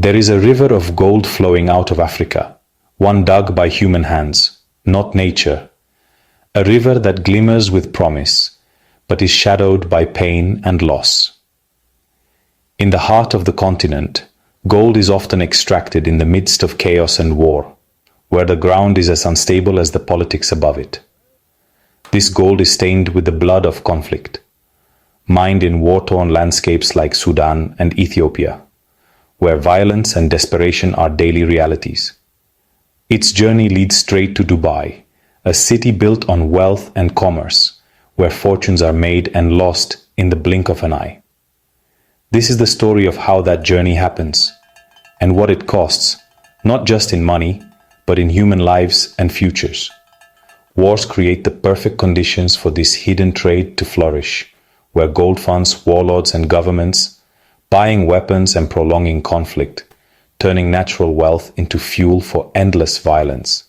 There is a river of gold flowing out of Africa, one dug by human hands, not nature. A river that glimmers with promise, but is shadowed by pain and loss. In the heart of the continent, gold is often extracted in the midst of chaos and war, where the ground is as unstable as the politics above it. This gold is stained with the blood of conflict, mined in war-torn landscapes like Sudan and Ethiopia, where violence and desperation are daily realities. Its journey leads straight to Dubai, a city built on wealth and commerce, where fortunes are made and lost in the blink of an eye. This is the story of how that journey happens, and what it costs, not just in money, but in human lives and futures. Wars create the perfect conditions for this hidden trade to flourish, where gold funds warlords and governments, buying weapons and prolonging conflict, turning natural wealth into fuel for endless violence.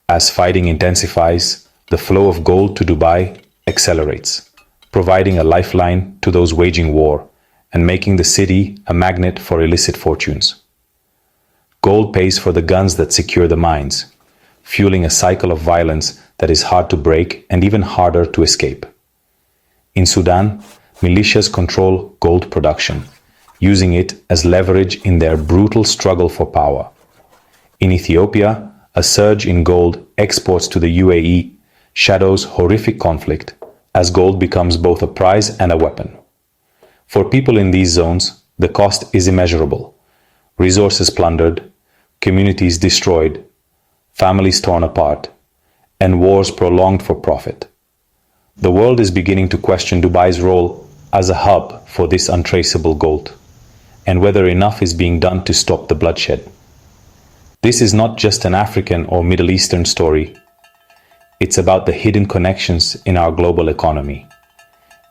As fighting intensifies, the flow of gold to Dubai accelerates, providing a lifeline to those waging war and making the city a magnet for illicit fortunes. Gold pays for the guns that secure the mines, fueling a cycle of violence that is hard to break and even harder to escape. In Sudan, militias control gold production, using it as leverage in their brutal struggle for power. In Ethiopia, a surge in gold exports to the UAE shadows horrific conflict, as gold becomes both a prize and a weapon. For people in these zones, the cost is immeasurable. Resources plundered, communities destroyed, families torn apart, and wars prolonged for profit. The world is beginning to question Dubai's role as a hub for this untraceable gold, and whether enough is being done to stop the bloodshed. This is not just an African or Middle Eastern story. It's about the hidden connections in our global economy,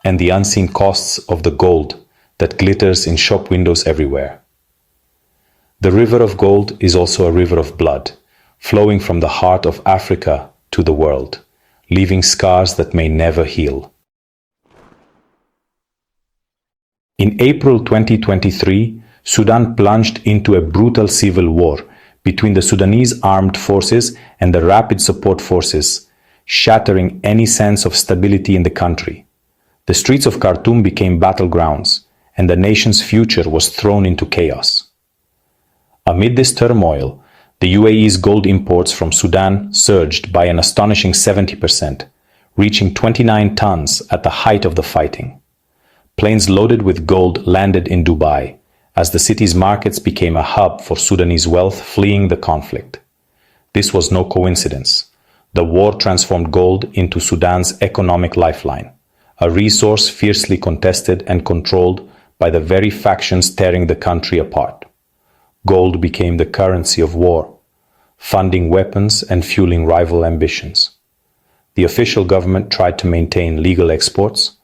and the unseen costs of the gold that glitters in shop windows everywhere. The river of gold is also a river of blood, flowing from the heart of Africa to the world, leaving scars that may never heal. In April 2023, Sudan plunged into a brutal civil war between the Sudanese armed forces and the Rapid Support Forces, shattering any sense of stability in the country. The streets of Khartoum became battlegrounds, and the nation's future was thrown into chaos. Amid this turmoil, the UAE's gold imports from Sudan surged by an astonishing 70%, reaching 29 tons at the height of the fighting. Planes loaded with gold landed in Dubai, as the city's markets became a hub for Sudanese wealth fleeing the conflict. This was no coincidence. The war transformed gold into Sudan's economic lifeline, a resource fiercely contested and controlled by the very factions tearing the country apart. Gold became the currency of war, funding weapons and fueling rival ambitions. The official government tried to maintain legal exports,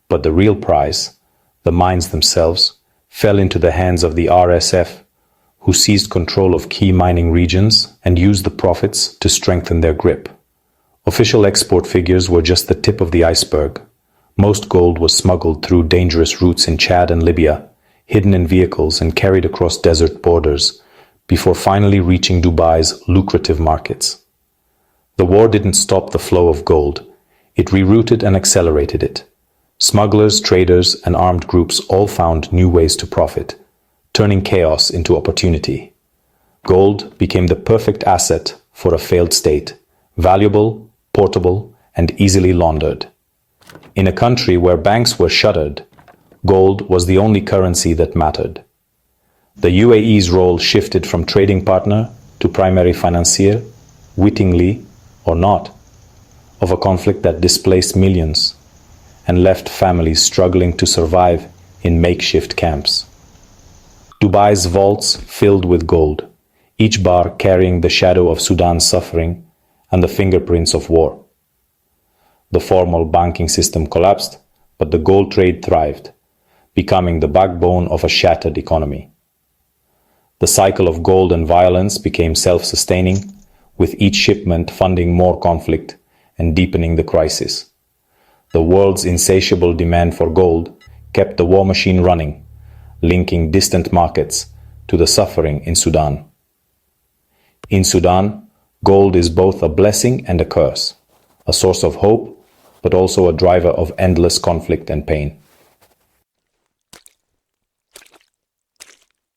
but the real prize, the mines themselves, fell into the hands of the RSF, who seized control of key mining regions and used the profits to strengthen their grip. Official export figures were just the tip of the iceberg. Most gold was smuggled through dangerous routes in Chad and Libya, hidden in vehicles and carried across desert borders, before finally reaching Dubai's lucrative markets. The war didn't stop the flow of gold. It rerouted and accelerated it. Smugglers, traders, and armed groups all found new ways to profit, turning chaos into opportunity. Gold became the perfect asset for a failed state, valuable, portable, and easily laundered. In a country where banks were shuttered, gold was the only currency that mattered. The UAE's role shifted from trading partner to primary financier, wittingly or not, of a conflict that displaced millions and left families struggling to survive in makeshift camps. Dubai's vaults filled with gold, each bar carrying the shadow of Sudan's suffering and the fingerprints of war. The formal banking system collapsed, but the gold trade thrived, becoming the backbone of a shattered economy. The cycle of gold and violence became self-sustaining, with each shipment funding more conflict and deepening the crisis. The world's insatiable demand for gold kept the war machine running, linking distant markets to the suffering in Sudan. In Sudan, gold is both a blessing and a curse, a source of hope, but also a driver of endless conflict and pain.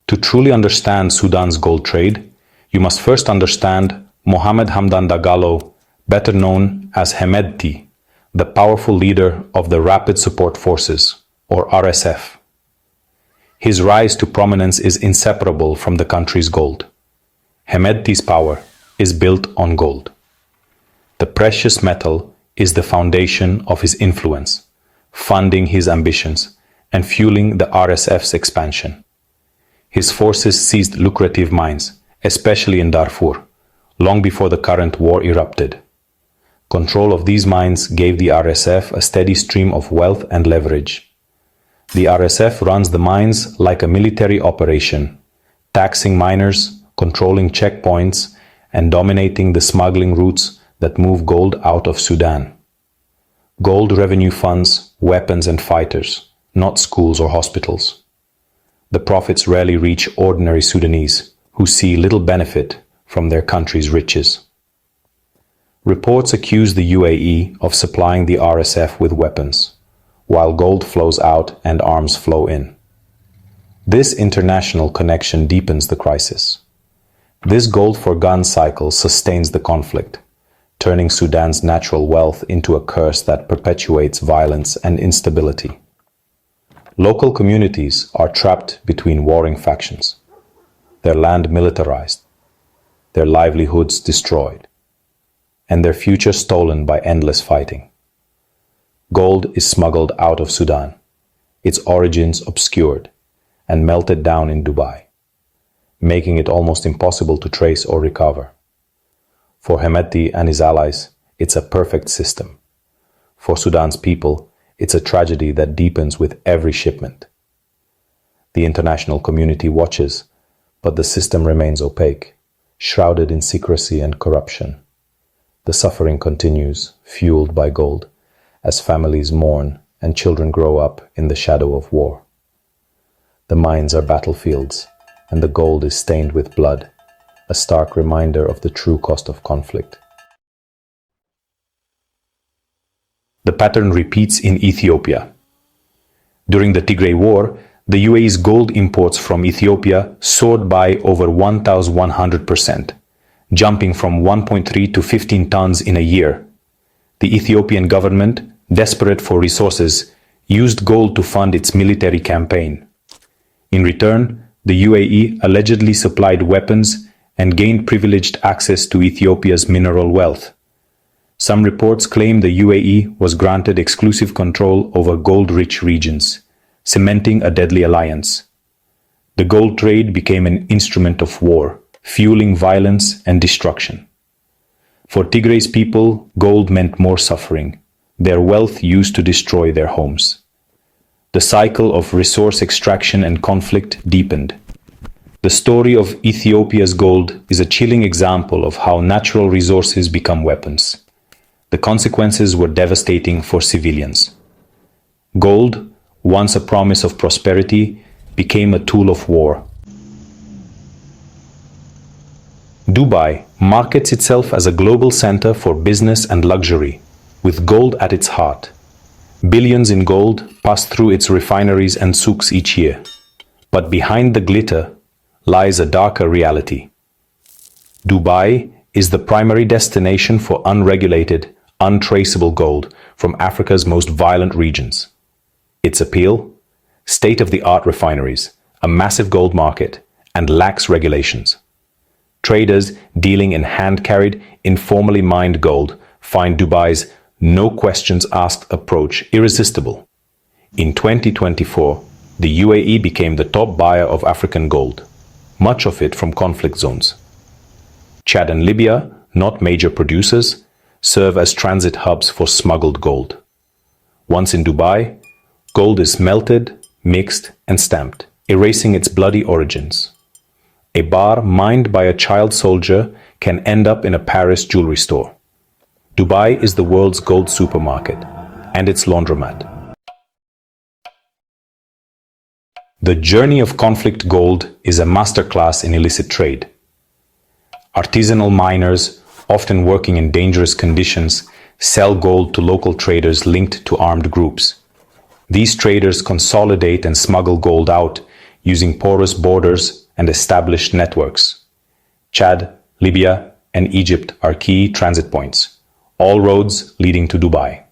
To truly understand Sudan's gold trade, you must first understand Mohammed Hamdan Dagalo, better known as Hemedti, the powerful leader of the Rapid Support Forces, or RSF. His rise to prominence is inseparable from the country's gold. Hemedti's power is built on gold. The precious metal is the foundation of his influence, funding his ambitions and fueling the RSF's expansion. His forces seized lucrative mines, especially in Darfur, long before the current war erupted. Control of these mines gave the RSF a steady stream of wealth and leverage. The RSF runs the mines like a military operation, taxing miners, controlling checkpoints, and dominating the smuggling routes that move gold out of Sudan. Gold revenue funds weapons and fighters, not schools or hospitals. The profits rarely reach ordinary Sudanese, who see little benefit from their country's riches. Reports accuse the UAE of supplying the RSF with weapons, while gold flows out and arms flow in. This international connection deepens the crisis. This gold for gun cycle sustains the conflict, turning Sudan's natural wealth into a curse that perpetuates violence and instability. Local communities are trapped between warring factions, their land militarized, their livelihoods destroyed, and their future stolen by endless fighting. Gold is smuggled out of Sudan, its origins obscured, and melted down in Dubai, making it almost impossible to trace or recover. For Hemedti and his allies, it's a perfect system. For Sudan's people, it's a tragedy that deepens with every shipment. The international community watches, but the system remains opaque, shrouded in secrecy and corruption. The suffering continues, fueled by gold, as families mourn and children grow up in the shadow of war. The mines are battlefields, and the gold is stained with blood, a stark reminder of the true cost of conflict. The pattern repeats in Ethiopia. During the Tigray War, the UAE's gold imports from Ethiopia soared by over 1,100%, jumping from 1.3 to 15 tons in a year. The Ethiopian government, desperate for resources, used gold to fund its military campaign. In return, the UAE allegedly supplied weapons and gained privileged access to Ethiopia's mineral wealth. Some reports claim the UAE was granted exclusive control over gold-rich regions, cementing a deadly alliance. The gold trade became an instrument of war, fueling violence and destruction. For Tigray's people, gold meant more suffering, their wealth used to destroy their homes. The cycle of resource extraction and conflict deepened. The story of Ethiopia's gold is a chilling example of how natural resources become weapons. The consequences were devastating for civilians. Gold, once a promise of prosperity, became a tool of war. Dubai markets itself as a global center for business and luxury, with gold at its heart. Billions in gold pass through its refineries and souks each year. But behind the glitter lies a darker reality. Dubai is the primary destination for unregulated, untraceable gold from Africa's most violent regions. Its appeal? State-of-the-art refineries, a massive gold market, and lax regulations. Traders dealing in hand-carried, informally mined gold find Dubai's no-questions-asked approach irresistible. In 2024, the UAE became the top buyer of African gold, much of it from conflict zones. Chad and Libya, not major producers, serve as transit hubs for smuggled gold. Once in Dubai, gold is melted, mixed, and stamped, erasing its bloody origins. A bar mined by a child soldier can end up in a Paris jewelry store. Dubai is the world's gold supermarket and its laundromat. The journey of conflict gold is a masterclass in illicit trade. Artisanal miners, often working in dangerous conditions, sell gold to local traders linked to armed groups. These traders consolidate and smuggle gold out using porous borders and established networks. Chad, Libya, and Egypt are key transit points, all roads leading to Dubai.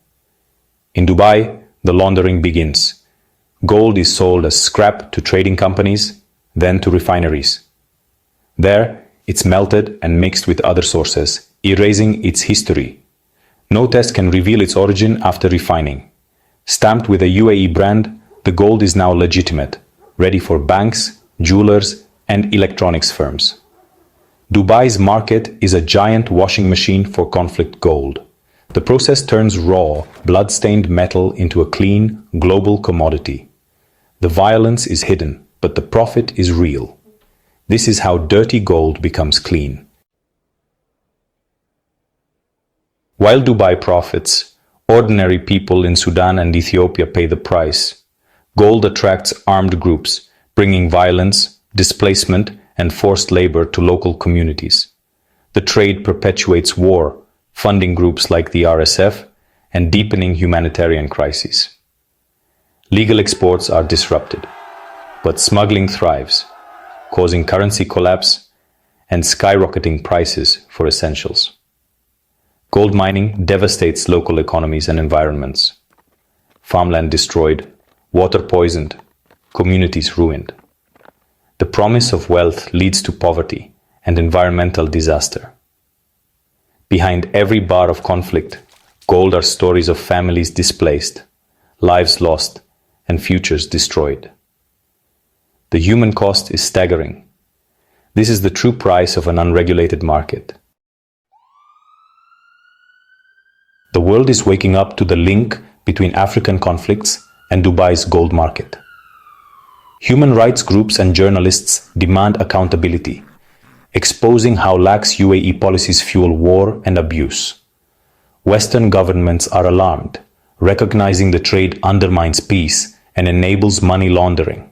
In Dubai, the laundering begins. Gold is sold as scrap to trading companies, then to refineries. There, it's melted and mixed with other sources, erasing its history. No test can reveal its origin after refining. Stamped with a UAE brand, the gold is now legitimate, ready for banks, jewelers, and electronics firms. Dubai's market is a giant washing machine for conflict gold. The process turns raw, blood-stained metal into a clean, global commodity. The violence is hidden, but the profit is real. This is how dirty gold becomes clean. While Dubai profits, ordinary people in Sudan and Ethiopia pay the price. Gold attracts armed groups, bringing violence, displacement, and forced labor to local communities. The trade perpetuates war, funding groups like the RSF and deepening humanitarian crises. Legal exports are disrupted, but smuggling thrives, causing currency collapse and skyrocketing prices for essentials. Gold mining devastates local economies and environments. Farmland destroyed, water poisoned, communities ruined. The promise of wealth leads to poverty and environmental disaster. Behind every bar of conflict, gold are stories of families displaced, lives lost, and futures destroyed. The human cost is staggering. This is the true price of an unregulated market. The world is waking up to the link between African conflicts and Dubai's gold market. Human rights groups and journalists demand accountability, exposing how lax UAE policies fuel war and abuse. Western governments are alarmed, recognizing the trade undermines peace and enables money laundering.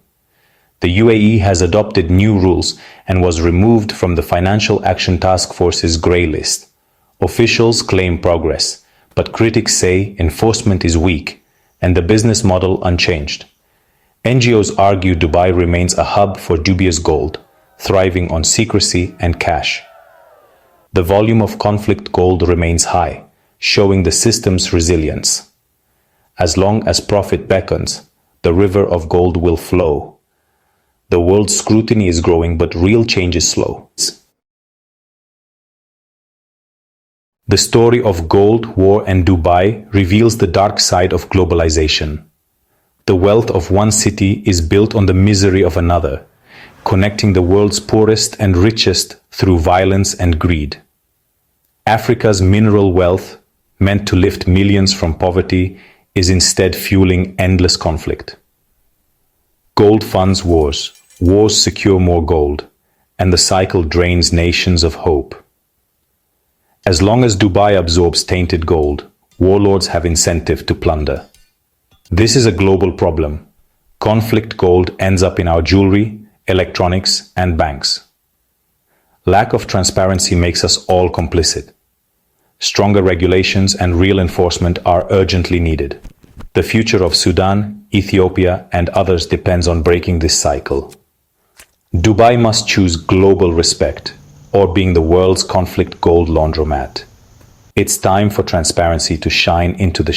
The UAE has adopted new rules and was removed from the Financial Action Task Force's grey list. Officials claim progress, but critics say enforcement is weak and the business model unchanged. NGOs argue Dubai remains a hub for dubious gold, thriving on secrecy and cash. The volume of conflict gold remains high, showing the system's resilience. As long as profit beckons, the river of gold will flow. The world's scrutiny is growing, but real change is slow. The story of gold, war, and Dubai reveals the dark side of globalization. The wealth of one city is built on the misery of another, connecting the world's poorest and richest through violence and greed. Africa's mineral wealth, meant to lift millions from poverty, is instead fueling endless conflict. Gold funds wars, wars secure more gold, and the cycle drains nations of hope. As long as Dubai absorbs tainted gold, warlords have incentive to plunder. This is a global problem. Conflict gold ends up in our jewelry, electronics, and banks. Lack of transparency makes us all complicit. Stronger regulations and real enforcement are urgently needed. The future of Sudan, Ethiopia, and others depends on breaking this cycle. Dubai must choose global respect or being the world's conflict gold laundromat. It's time for transparency to shine into the